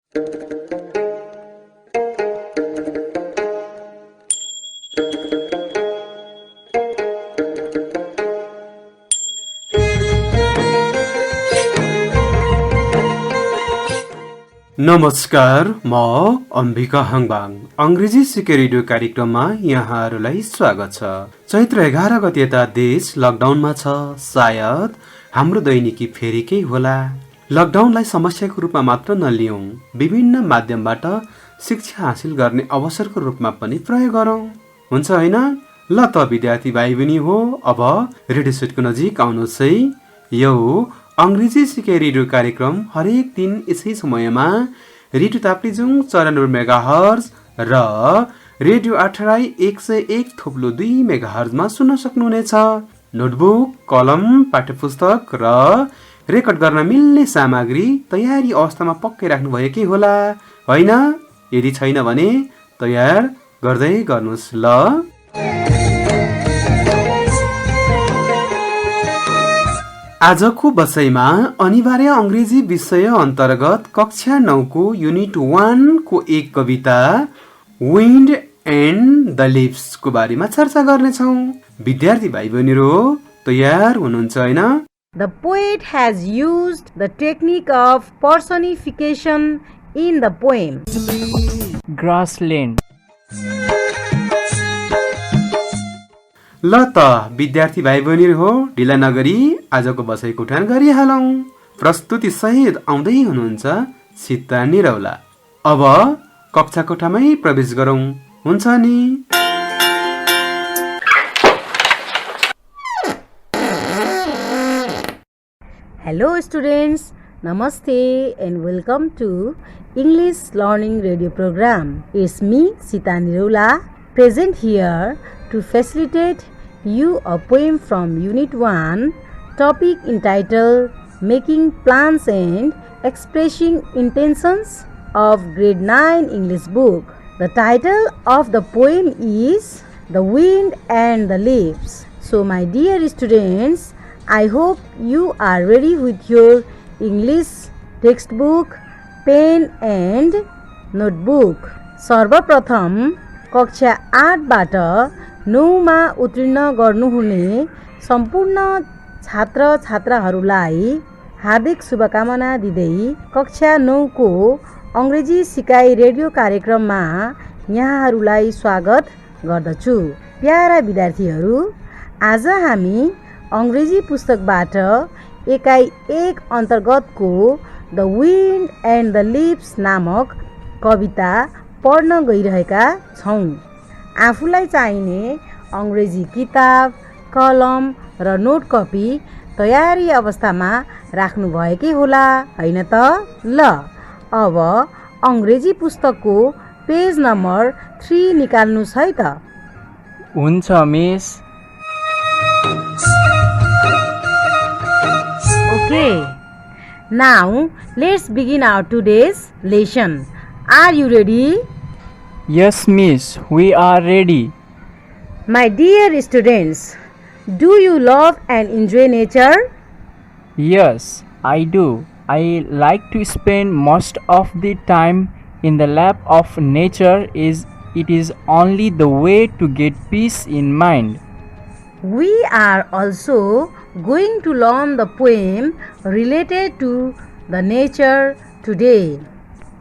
नमस्कार, म अम्बिका हङबाङ अंग्रेजी सिके रेडियो कार्यक्रममा यहाँहरूलाई स्वागत छ। चैत्र 11 गते यता देश लकडाउनमा छ। सायद हाम्रो दैनिकी फेरि केही होला। लकडाउनलाई समस्याको रूपमा मात्र नलियौं, विभिन्न माध्यमबाट शिक्षा हासिल गर्ने अवसरको रूपमा पनि प्रयोग गरौं, हुन्छ हैन? ल त विद्यार्थी भाइ बहिनी हो, अब रेडियो सेटको नजिक आउनुहोस् है। यो अंग्रेजी सिके रेडियो कार्यक्रम हरेक दिन यसै समयमा रेडियो ताप्लेजुङ 94 मेगाहर्ज र रेडियो 8 101.2 मेगाहर्जमा सुन्न सक्नुहुनेछ। नोटबुक, कलम, पाठ्यपुस्तक र रेकर्ड गर्न मिल्ने सामग्री तयारी अवस्थामा पक्कै राख्नु भएकै होला, होइन? यदि छैन भने तयार गर्दै गर्नुहोस् ल। आजको बसाइमा अनिवार्य अंग्रेजी विषय अन्तर्गत कक्षा 9 को युनिट 1 को एक कविता विन्ड एन्ड द लिव्स को बारेमा चर्चा गर्नेछौं। विद्यार्थी भाइ बहिनीहरु तयार हुनुहुन्छ हैन? The poet has used the technique of personification in the poem. Grassland. ल त विद्यार्थी भाइ बहिनी हो, ढिला नगरी आजको बसाइको उठान गरिहालौं। प्रस्तुति सहित आउँदै हुनुहुन्छ सीता निरौला। अब कक्षा कोठामै प्रवेश गरौं, हुन्छ नि? Hello students, Namaste and welcome to English Learning Radio Program. It's me, Sita Nirola, present here to facilitate you a poem from Unit 1, topic entitled Making Plans and Expressing Intentions of Grade 9 English book. The title of the poem is The Wind and the Leaves. So my dear students, I hope you are ready with your English textbook, pen and notebook. सर्वप्रथम कक्षा 8 बाट 9 मा उत्तीर्ण गर्नुहुने सम्पूर्ण छात्र छात्राहरूलाई हार्दिक शुभकामना दिँदै कक्षा 9 को अंग्रेजी सिकाइ रेडियो कार्यक्रममा यहाँहरूलाई स्वागत गर्दछु। प्यारा विद्यार्थीहरू, आज हामी अंग्रेजी पुस्तकबाट एकाइ 1 अन्तर्गतको the wind and the leaves नामक कविता पढ्न गइरहेका छौं। आफूलाई चाहिने अंग्रेजी किताब, कलम र नोट कपी तयारी अवस्थामा राख्नु भएकै होला, हैन त? ल अब अंग्रेजी पुस्तकको पेज नम्बर 3 निकाल्नुस् है त। हुन्छ miss. Okay, now let's begin our today's lesson. Are you ready? Yes, miss, we are ready. My dear students, do you love and enjoy nature? Yes, I do. I like to spend most of the time in the lap of nature. It is only the way to get peace in mind. We are also going to learn the poem related to the nature today.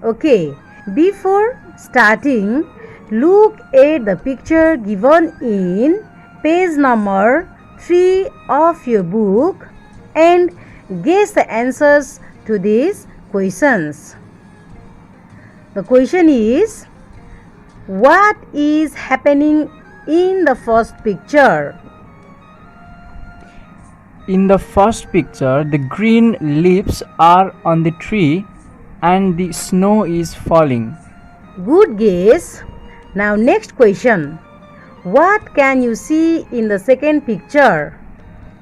Okay, before starting, look at the picture given in page number 3 of your book and guess the answers to these questions. The question is, what is happening in the first picture? In the first picture, the green leaves are on the tree and the snow is falling. Good guess. Now next question. What can you see in the second picture?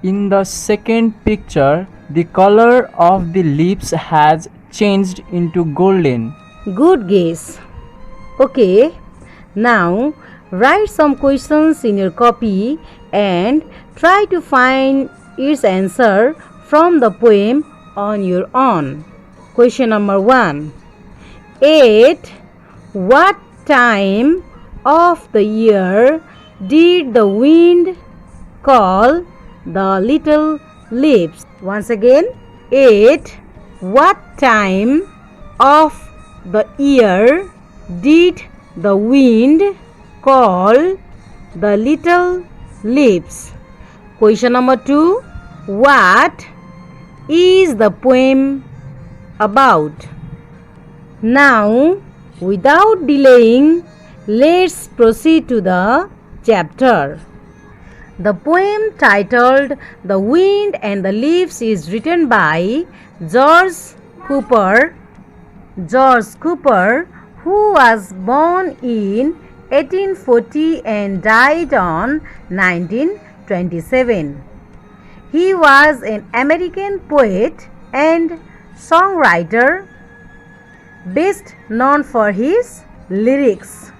In the second picture, the color of the leaves has changed into golden. Good guess. Okay, now write some questions in your copy and try to find its answer from the poem on your own. Question number 1. 8. What time of the year did the wind call the little leaves? Once again, 8. What time of the year did the wind call the little leaves? Question number 2. What is the poem about? Now, without delaying, let's proceed to the chapter. The poem titled The Wind and the Leaves is written by George Cooper. George Cooper, who was born in 1840 and died on 1927. He was an American poet and songwriter, best known for his lyrics.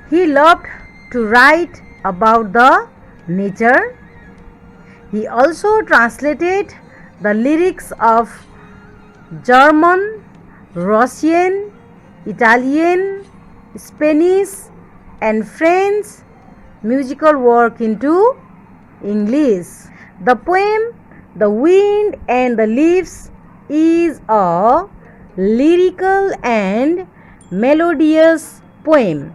He loved to write about the nature. He also translated the lyrics of German, Russian, Italian, Spanish, and French musical work into English. The poem The Wind and the Leaves is a lyrical and melodious poem.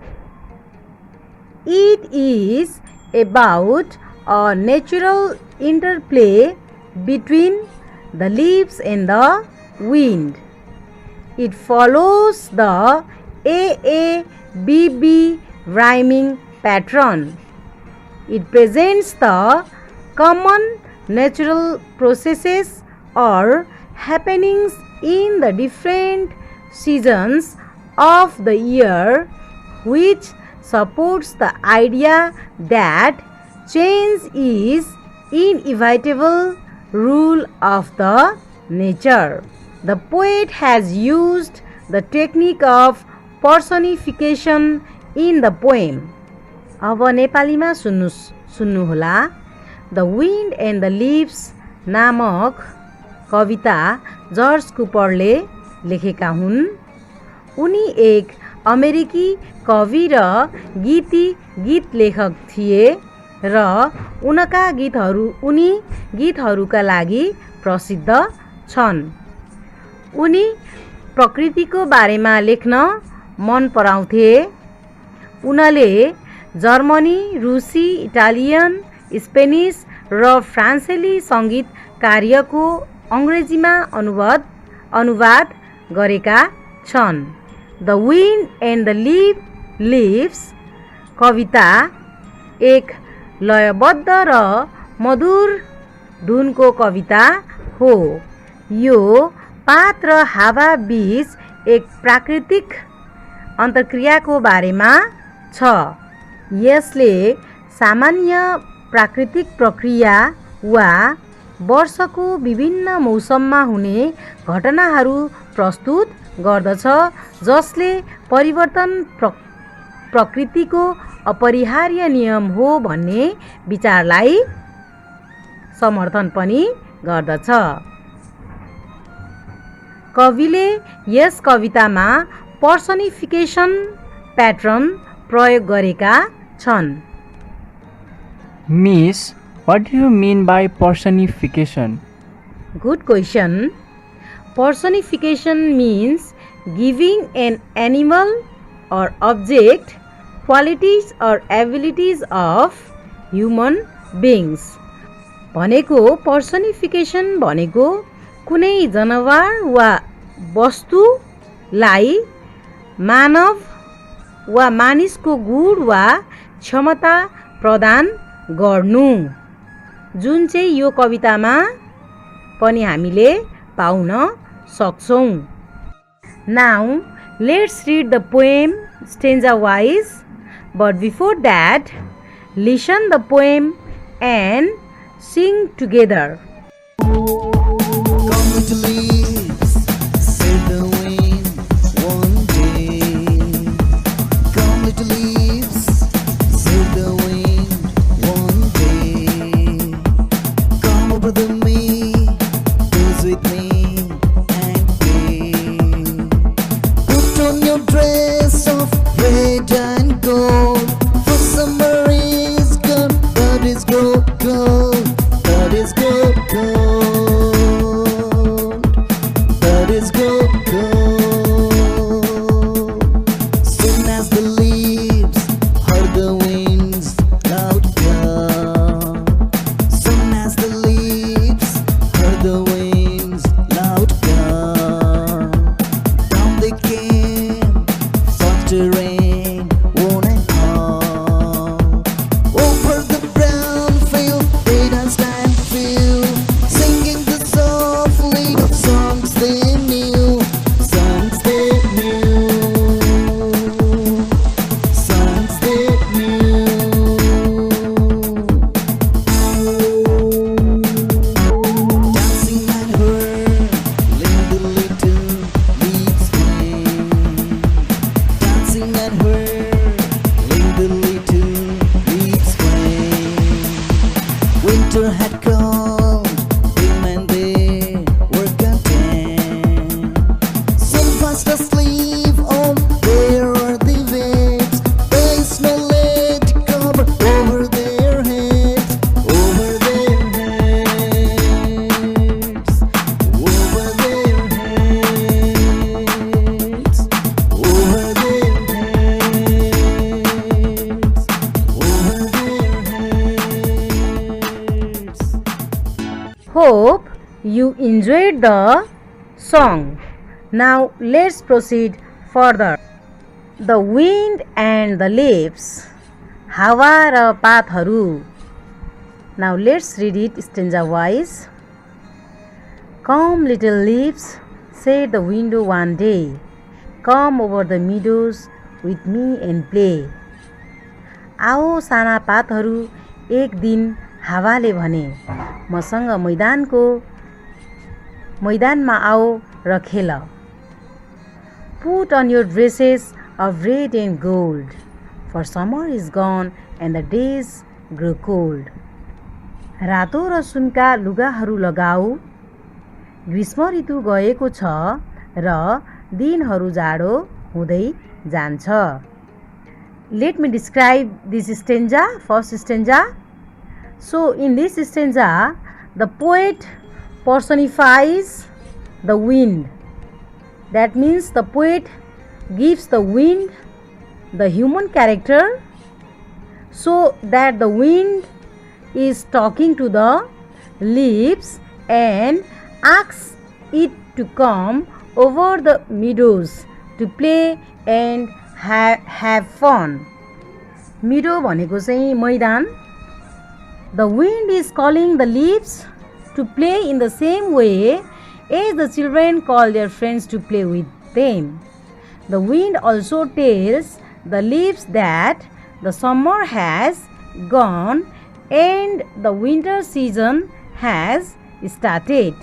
It is about a natural interplay between the leaves and the wind. It follows the AABB rhyming pattern. It presents the common natural processes or happenings in the different seasons of the year, which supports the idea that change is inevitable rule of the nature. The poet has used the technique of personification in the poem. अब नेपालीमा सुन्नुहोला। The wind and the lives नामक कविता George कुपरले लेखेका हुन्। उनी एक अमेरिकी कवि र गीत लेखक थिए र उनी गीतहरूका लागि प्रसिद्ध छन्। उनी प्रकृतिको बारेमा लेख्न मन पराउँथे। उनले जर्मनी, रुसी, इटालियन, स्पेनिस र फ्रान्सेली सङ्गीत कार्यको अङ्ग्रेजीमा अनुवाद गरेका छन्। The wind and the leaves कविता एक लयबद्ध र मधुर धुनको कविता हो। यो पात र हावा बीच एक प्राकृतिक अन्तर्क्रियाको बारेमा छ। यसले सामान्य प्राकृतिक प्रक्रिया वा वर्षको विभिन्न मौसममा हुने घटनाहरू प्रस्तुत गर्दछ, जसले परिवर्तन प्रकृतिको अपरिहार्य नियम हो भन्ने विचारलाई समर्थन पनि गर्दछ। कविले यस कवितामा पर्सनिफिकेसन प्याटर्न प्रयोग गरेका छन्। Miss, what do you mean by personification? Good question. Personification means giving an animal or object qualities or abilities of human beings. भनेको पर्सनिफिकेसन भनेको कुनै जनावर वा वस्तुलाई मानव वा मानिसको गुण वा क्षमता प्रदान गर्नु, जुन चाहिँ यो कवितामा पनि हामीले पाउन सक्छौं। Now let's read the poem stanza wise, but before that listen the poem and sing together. Come little leaves, sail the wind one day. Come little leaves, sail the wind one day. Come over the me, dance with me and play. Put fast asleep on their earthy waves. There is no lead cover over their heads, over their heads, over their heads, over their heads, over their heads. Hope you enjoyed the song. Now let's proceed further. The wind and the leaves. हावा र पातहरू. Now let's read it stanza wise. Come little leaves, said the window one day. Come over the meadows with me and play. आओ साना पातहरू, एक दिन हावाले भने, मसँग मैदानमा आओ र खेल. Put on your dresses of red and gold, for summer is gone and the days grow cold. रातो र सुनका लुगाहरू लगाऊ, ग्रीष्म ऋतु गएको छ र दिनहरू जाडो हुँदै जान्छ. Let me describe this stanza, first stanza. So in this stanza, the poet personifies the wind. That means the poet gives the wind the human character, so that the wind is talking to the leaves and asks it to come over the meadows to play and have fun. Meadow भनेको चाहिँ मैदान. The wind is calling the leaves to play in the same way as the children call their friends to play with them. The wind also tells the leaves that the summer has gone and the winter season has started.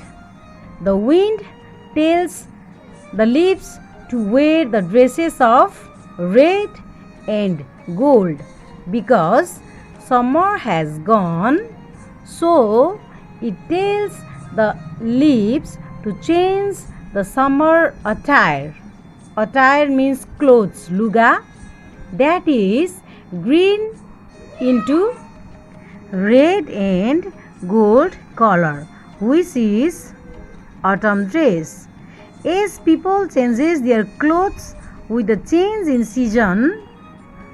The wind tells the leaves to wear the dresses of red and gold because summer has gone, so it tells the leaves to change the summer attire. Attire means clothes, luga, that is green into red and gold color, which is autumn dress. As people changes their clothes with the change in season,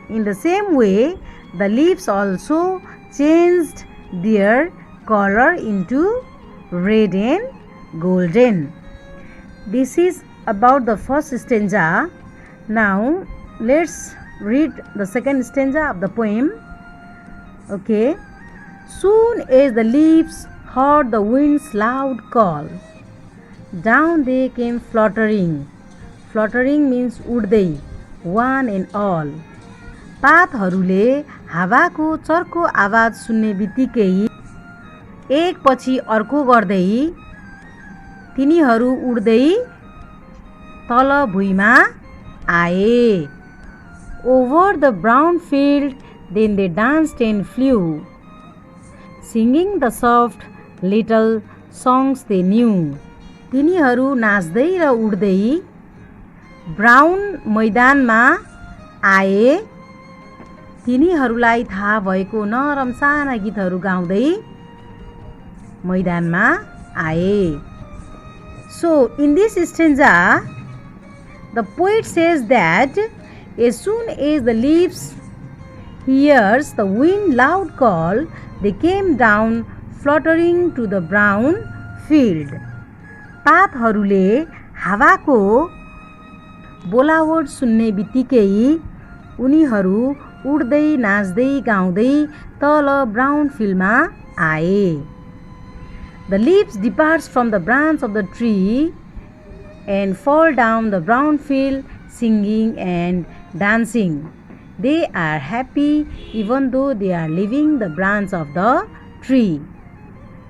in the same way the leaves also changed their color into red and golden. This is about the first stanza. Now let's read the second stanza of the poem. Okay. Soon as the leaves heard the wind's loud call, down they came fluttering. Fluttering means उड्दै, one and all. पातहरूले हावाको चर्को आवाज सुन्ने बित्तिकै एक पछि अर्को गर्दै तिनीहरू उड्दै तल भुइँमा आए. Over the brown field then they danced and flew, singing the soft little songs they knew. तिनीहरू नाच्दै र उड्दै ब्राउन मैदानमा आए. तिनीहरूलाई थाहा भएको नरम साना गीतहरू गाउँदै मैदानमा आए. So in this stanza the poet says that as soon as the leaves hears the wind loud call, they came down fluttering to the brown field. पातहरूले हावाको बोलावट सुन्ने बित्तिकै उनीहरू उड्दै नाच्दै गाउँदै तल ब्राउन फिल्डमा आए. The leaves departs from the branch of the tree and fall down the brown field singing and dancing. They are happy even though they are leaving the branch of the tree.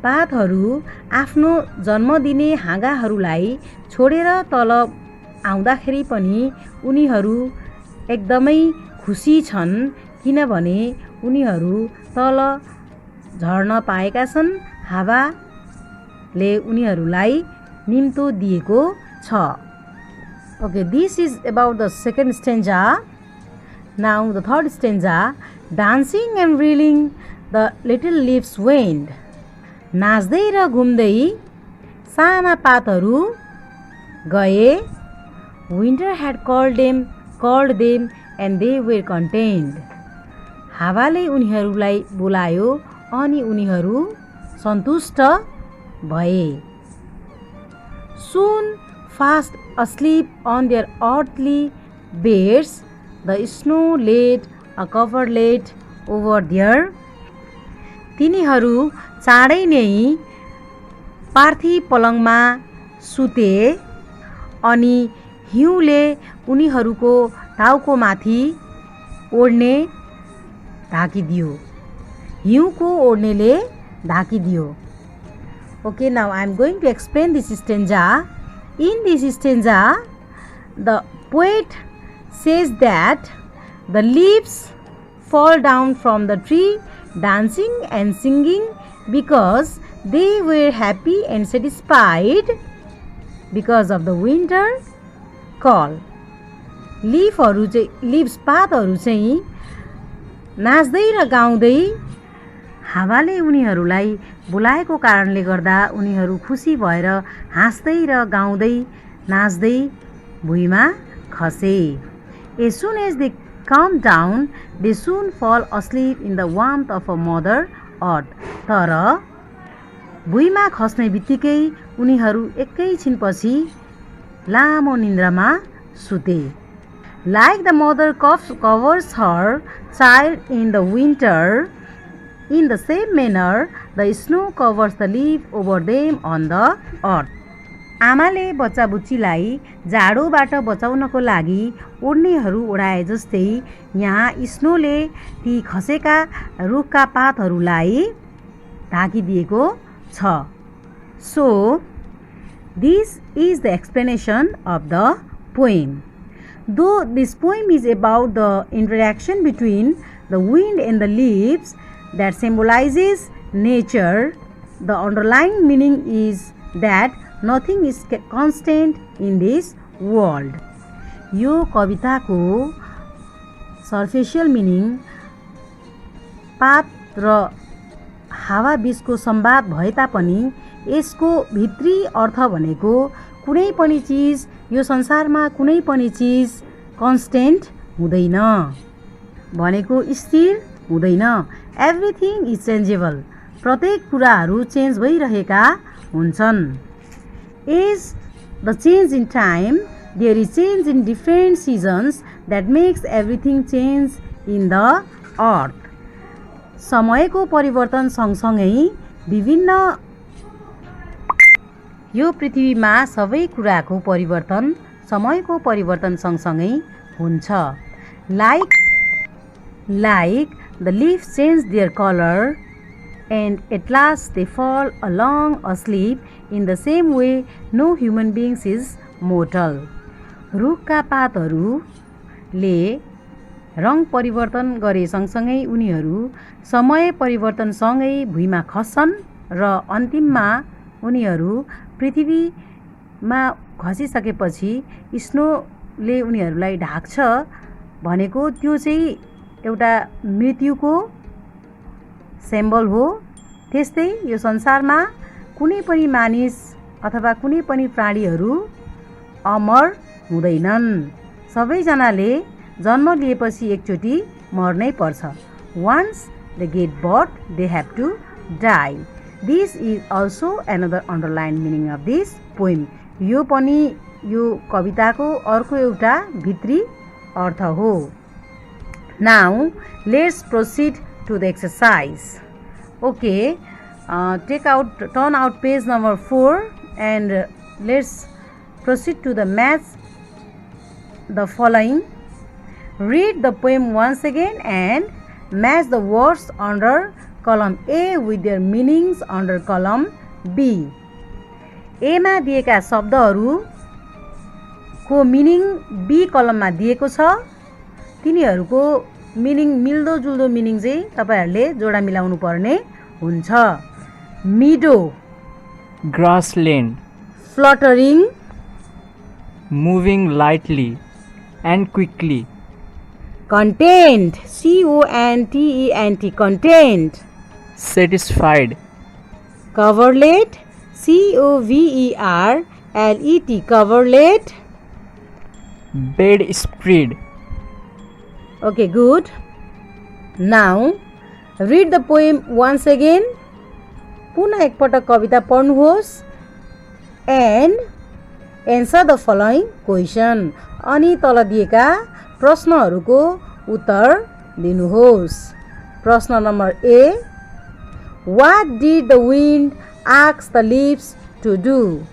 पातहरू आफ्नो जन्म दिने हाँगाहरूलाई छोडेर तल आउँदाखेरि पनि उनीहरू एकदमै खुसी छन्, किनभने उनीहरू तल झर्न पाएका छन्. हावाले उनीहरूलाई निम्तो दिएको छ. Okay, this is about the second stanza. Now the third stanza. Dancing and reeling, the little leaves wind. नाच्दै र घुम्दै साना पातहरू गए. Winter had called them and they were contained. हावाले उनीहरूलाई बोलायो अनि उनीहरू सन्तुष्ट भए. Soon fast asleep on their earthly beds, the snow laid a coverlet over their. तिनीहरू चाँडै नै पार्थिव पलङमा सुते अनि हिउँले उनीहरूको टाउकोमाथि ओढ्ने ढाकिदियो. हिउँको ओढ्नेले ढाकिदियो. Okay, now I am going to explain this stanza. In this stanza, the poet says that the leaves fall down from the tree, dancing and singing because they were happy and satisfied because of the winter call. leaves पातहरू चाहिँ नाच्दै र गाउँदै हावाले उनीहरूलाई बोलाएको कारणले गर्दा उनीहरू खुसी भएर हाँस्दै र गाउँदै नाच्दै भुइँमा खसे. As soon as they calm down, they soon fall asleep in the warmth of a mother earth. तर भुइँमा खस्ने बित्तिकै उनीहरू एकैछिनपछि लामो निन्द्रामा सुते. Like the mother covers her child in the winter, in the same manner, the snow covers the leaf over them on the earth. आमाले बच्चा बुच्चीलाई जाडोबाट बचाउनको लागि ओढ्नेहरू ओढाए जस्तै यहाँ स्नोले ती खसेका रुखका पातहरूलाई ढाकिदिएको छ. So, this is the explanation of the poem. Though this poem is about the interaction between the wind and the leaves that symbolizes nature, the underlying meaning is that nothing is constant in this world. यो कविताको सर्फेसियल meaning पात र हावा बीचको संवाद भए तापनि यसको भित्री अर्थ भनेको कुनै पनि चीज यो संसारमा कुनै पनि चीज कन्स्टेन्ट हुँदैन भनेको स्थिर हुँदैन. Everything is changeable. प्रत्येक कुराहरू चेन्ज भइरहेका हुन्छन्. Is the change in time, there is change in different seasons that makes everything change in the earth. समयको परिवर्तन सँगसँगै विभिन्न यो पृथ्वीमा सबै कुराको परिवर्तन समयको परिवर्तन सँगसँगै हुन्छ. Like the leaves change their color and at last they fall along asleep, in the same way no human beings is mortal. रुखका पातहरूले रङ परिवर्तन गरे सँगसँगै उनीहरू समय परिवर्तनसँगै भुइँमा खस्छन् र अन्तिममा उनीहरू पृथ्वीमा खसिसकेपछि स्नोले उनीहरूलाई ढाक्छ भनेको त्यो चाहिँ एउटा मृत्युको सिम्बल हो. त्यस्तै यो संसारमा कुनै पनि मानिस अथवा कुनै पनि प्राणीहरू अमर हुँदैनन्. सबैजनाले जन्म लिएपछि एकचोटि मर्नै पर्छ. Once they get born, they have to die. This is also another underlined meaning of this poem. यो पनि यो कविताको अर्को एउटा भित्री अर्थ हो. Now let's proceed to the exercise. Okay, turn out page number 4 and let's proceed to the match the following. Read the poem once again and match the words under column A with their meanings under column B. A मा दिएका शब्दहरूको meaning B कलममा दिएको छ. तिनीहरूको meaning मिल्दो जुल्दो meaning चाहिँ तपाईहरुले जोडा मिलाउनु पर्ने हुन्छ. meadow, grassland, fluttering, moving lightly and quickly. Content, C-O-N-T-E-N-T, content. Satisfied. Coverlet, C-O-V-E-R-L-E-T, coverlet. Bedspread. Okay, good. Now, read the poem once again. पुनः एकपटक कविता पढ्नुहोस् and answer the following question. अनि तल दिएका प्रश्नहरूको उत्तर दिनुहोस्. प्रश्न number A. What did the wind ask the leaves to do?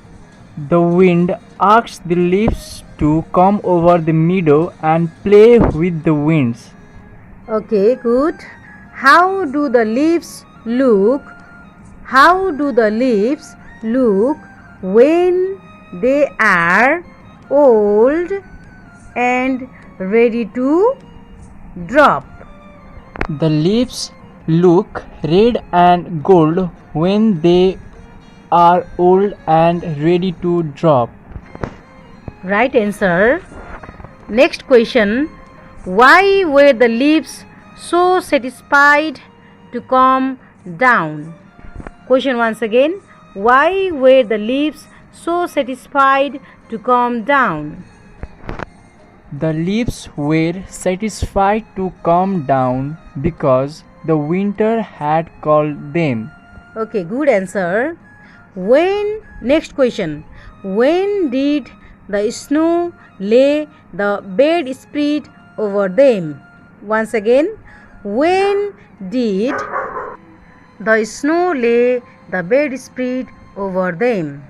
The wind asked the leaves to come over the meadow and play with the winds. Okay, good. How do the leaves look? How do the leaves look when they are old and ready to drop? The leaves look red and gold when they are old and ready to drop. Right answer. Next question. Why were the leaves so satisfied to come down? Question once again. Why were the leaves so satisfied to come down? The leaves were satisfied to come down because the winter had called them. Okay, good answer. Next question. When did the snow lay the bedspread over them? Once again. When did the snow lay the bedspread over them?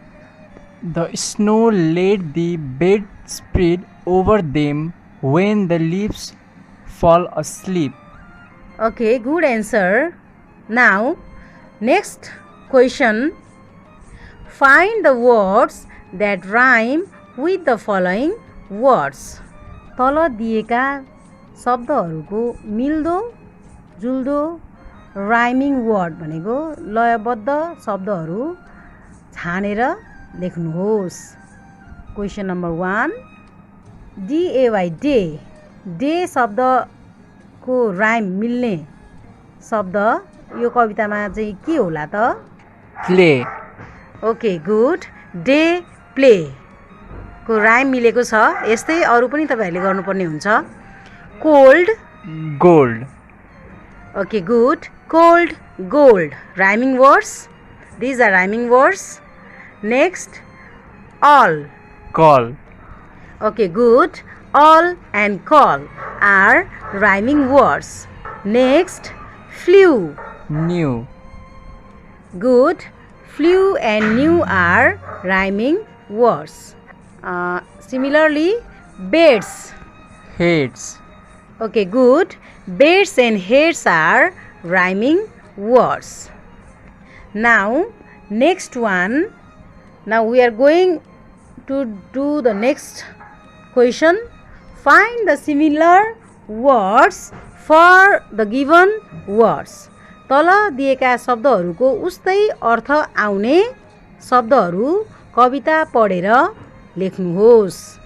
The snow laid the bedspread over them when the leaves fall asleep. Okay, good answer. Now, next question. Find the words that rhyme with the following words. तल दिएका शब्दहरूको मिल्दो जुल्दो rhyming word भनेको लयबद्ध शब्दहरू छानेर लेख्नुहोस्. Question number 1. DAY, day. Day शब्दको राइम मिल्ने शब्द यो कवितामा चाहिँ के होला त? Play. Okay, good. Day play को राइम मिलेको छ. यस्तै अरू पनि तपाईहरुले गर्नुपर्ने हुन्छ. Cold Gold. Okay, good. Cold gold rhyming words. These are rhyming words. Next, all. Call. Okay, good. All and call are rhyming words. Next, flew. New. Good. Flew and new are rhyming words. Similarly, beds. Heads. Okay, good. Beds and heads are rhyming words. Now, next one. Now we are going to do the next question. Find the similar words for the given words. तल दिएका शब्दहरूको उस्तै अर्थ आउने शब्दहरू कविता पढेर लेख्नुहोस्.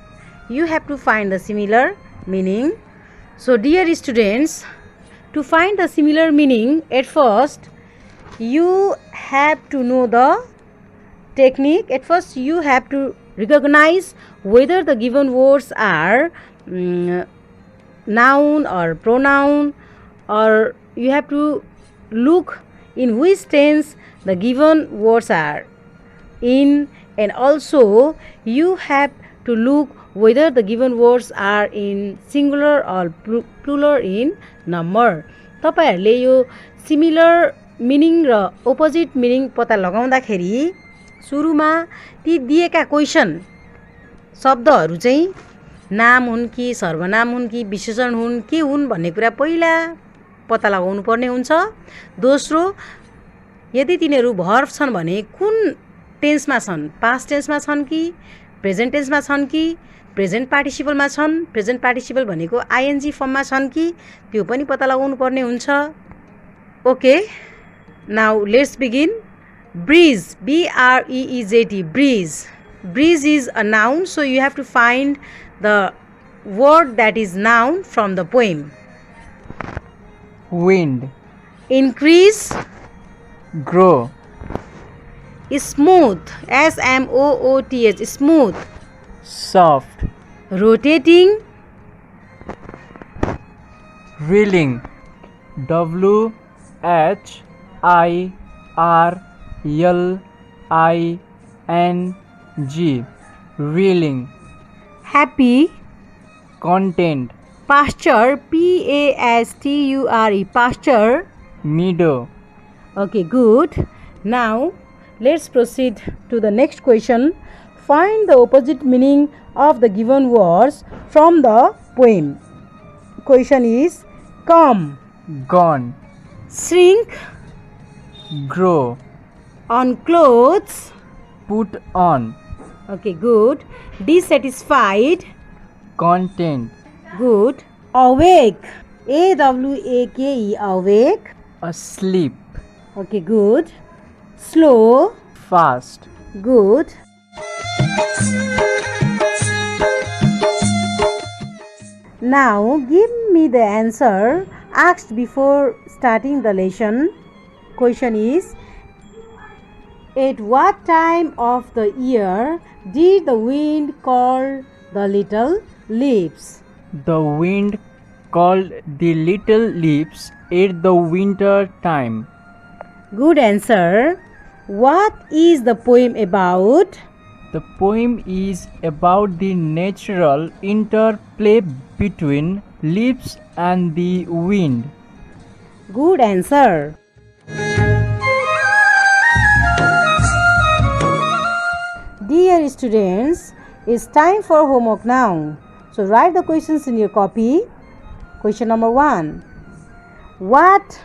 You have to find the similar meaning. So dear students, to find the similar meaning, at first you have to know the technique. At first you have to recognize whether the given words are noun or pronoun, or you have to look in which tense the given words are in, and also you have to look whether the given words are in singular or plural in number. तपाईहरुले यो similar meaning र opposite meaning पत्ता लगाउँदाखेरि सुरुमा ती दिएका question शब्दहरू चाहिँ नाम हुन् कि सर्वनाम हुन् कि विशेषण हुन् के हुन् भन्ने कुरा पहिला पत्ता लगाउनु पर्ने हुन्छ. दोस्रो, यदि तिनीहरू भर्ब छन् भने कुन टेन्समा छन्, पास्ट टेन्समा छन् कि प्रेजेन्ट टेन्समा छन् कि प्रेजेन्ट पार्टिसिपलमा छन्, प्रेजेन्ट पार्टिसिपल भनेको आइएनजी फर्ममा छन् कि त्यो पनि पत्ता लगाउनु पर्ने हुन्छ. Okay, now let's begin. Bridge, BREEZT, bridge. breeze is a noun, so you have to find the word that is noun from the poem. Wind. Increase. Grow. Smooth. SMOOTH. Smooth. Soft. Rotating. Wheeling. WHIRLING. Wheeling. Happy. Content. Pasture. PASTURE. Pasture. Meadow. Okay, good. Now let's proceed to the next question. Find the opposite meaning of the given words from the poem. Question is come, Gone. shrink, Grow. on clothes. Put on. Okay, good. Dissatisfied. Content. Good. Awake. AWAKE. Awake. Asleep. Okay, good. Slow. Fast. Good. Now give me the answer asked before starting the lesson. Question is, at what time of the year did the wind call the little leaves? The wind called the little leaves at the winter time. Good answer. What is the poem about? The poem is about the natural interplay between leaves and the wind. Good answer. Dear students, it's time for homework now. So write the questions in your copy. Question number 1. What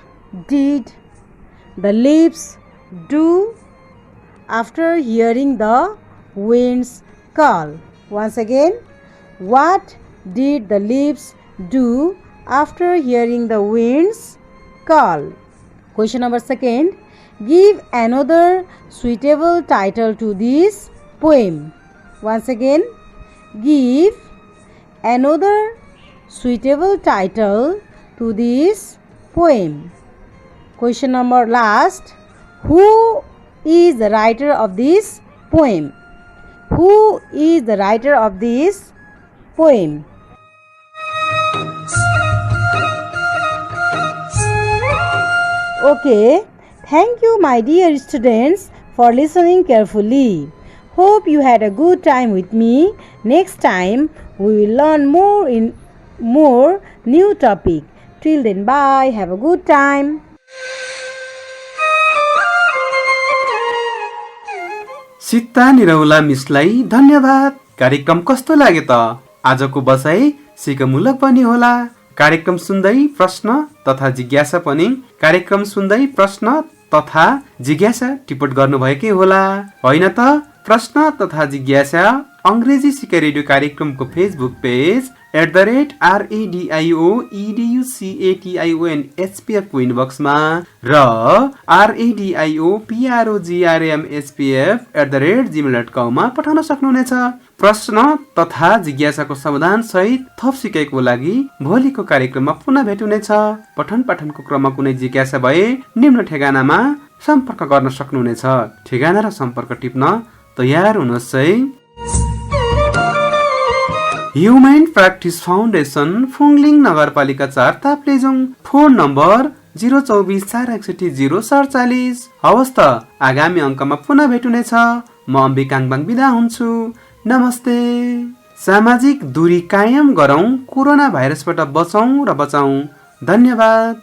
did the leaves do after hearing the wind's call? Once again, what did the leaves do after hearing the wind's call? Question number 2. Give another suitable title to this poem. Once again, give another suitable title to this poem. Question number last. Who is the writer of this poem? Who is the writer of this poem? Okay, thank you my dear students for listening carefully. Hope you had a good time with me. Next time we will learn more new topic. Till then, bye. Have a good time. Sita Niraula मिसलाई धन्यवाद। कार्यक्रम कस्तो लाग्यो त? आजको बसाई सिकमूलक पनि होला। कार्यक्रम सुन्दै प्रश्न तथा जिज्ञासा पनि कार्यक्रम सुन्दै प्रश्न तथा जिज्ञासा टिप्पण गर्नुभएकै होला, होइन त? प्रश्न तथा जिज्ञासा अंग्रेजी सिके रेडियो कार्यक्रमको Facebook page @RADIO EDUCATION SPF को इनबक्समा र RADIO PROGRAM SPF @gmail.com मा पठाउन सक्नुहुनेछ। प्रश्न तथा जिज्ञासाको समाधान सहित थप सिकाइको लागि भोलिको कार्यक्रममा पुनः भेट हुनेछ। पठन पाठनको क्रममा कुनै जिज्ञासा भए निम्न ठेगानामा सम्पर्क गर्न सक्नुहुनेछ। ठेगाना र सम्पर्क टिप्न तयार हुनुहोस् है। ह्युमन प्र्याक्टिस फाउन्डेसन फुङलिङ नगरपालिका 4 ताप्लेजुङ। Phone number 024 461 047। हवस् त, आगामी अङ्कमा पुनः भेट हुनेछ। म अम्बिकाङबाङ बिदा हुन्छु। नमस्ते। सामाजिक दूरी कायम गरौँ, कोरोना भाइरसबाट बचौँ र बचाउँ। धन्यवाद।